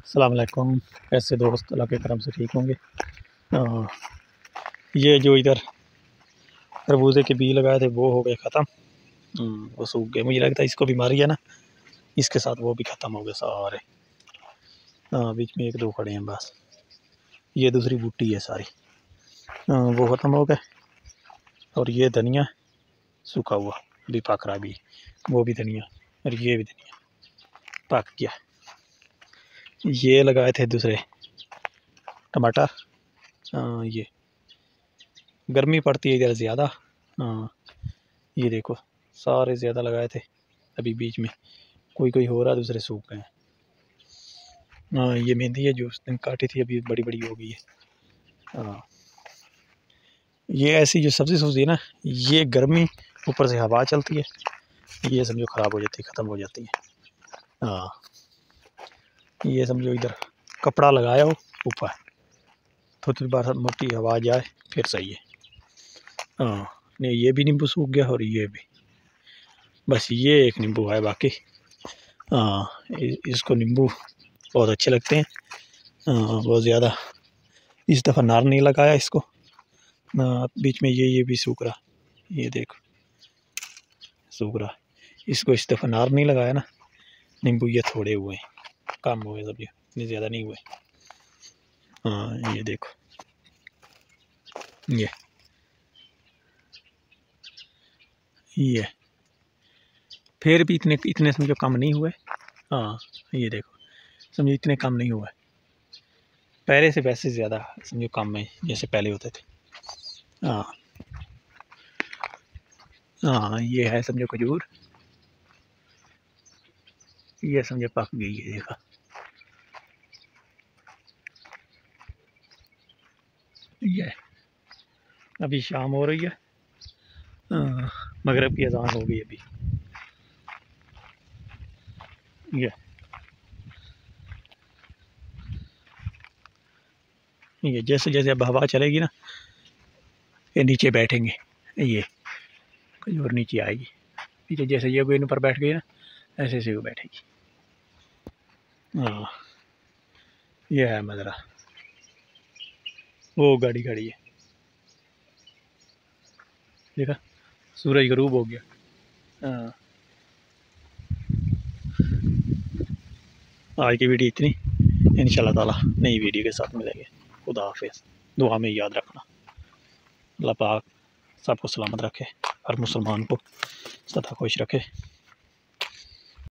अस्सलाम वालेकुम। कैसे दोस्त, अल्लाह के करम से ठीक होंगे। ये जो इधर खरबूजे के बीज लगाए थे वो हो गए ख़त्म। वो सूख गए। मुझे लगता है इसको बीमारी है ना, इसके साथ वो भी ख़त्म हो गए सारे। बीच में एक दो खड़े हैं बस। ये दूसरी बूटी है सारी। वो ख़त्म हो गए। और ये धनिया सूखा हुआ अभी पक रहा भी, वो भी धनिया, और ये भी धनिया पक गया। ये लगाए थे दूसरे टमाटर। ये गर्मी पड़ती है इधर ज़्यादा। ये देखो सारे ज़्यादा लगाए थे, अभी बीच में कोई कोई हो रहा, दूसरे सूख गए। ये मेहंदी है जो उस दिन काटी थी, अभी बड़ी बड़ी हो गई है। ये ऐसी जो सब्ज़ी है ना, ये गर्मी ऊपर से हवा चलती है, ये समझो ख़राब हो जाती है, ख़त्म हो जाती है। ये समझो इधर कपड़ा लगाया हो ऊपर, थोड़ी बार मोटी हवा जाए फिर सही है। नहीं, ये भी नींबू सूख गया और ये भी, बस ये एक नींबू है बाकी। इसको नींबू बहुत अच्छे लगते हैं। बहुत ज़्यादा इस दफ़ा नार नहीं लगाया इसको। बीच में ये भी सूख रहा, ये देखो सूख रहा। इसको इस दफ़ा नार नहीं लगाया ना, नींबू ये थोड़े हुए हैं, कम हुए सब, इतने ज़्यादा नहीं हुए। ये देखो ये फिर भी इतने इतने समझो कम नहीं हुए। ये देखो समझो इतने कम नहीं हुए, पहले से वैसे ज़्यादा समझो कम है जैसे पहले होते थे। ये है समझो खजूर, ये समझो पक गई है। देखा ये अभी शाम हो रही है, मगरिब की अज़ान हो गई अभी। ये जैसे जैसे अब हवा चलेगी ना, ये नीचे बैठेंगे, ये खजूर नीचे आएगी नीचे, जैसे ये गोइन पर बैठ गई ना, ऐसे ऐसे वो बैठेगी। ये है मज़रा, वो गाड़ी खड़ी है, देखा सूरज गरूब हो गया। आज की वीडियो इतनी, इंशाल्लाह ताला नई वीडियो के साथ मिलेंगे। खुदा हाफिज़। दुआ में याद रखना, अल्लाह पाक सबको सलामत रखे, हर मुसलमान को सदा खुश रखे।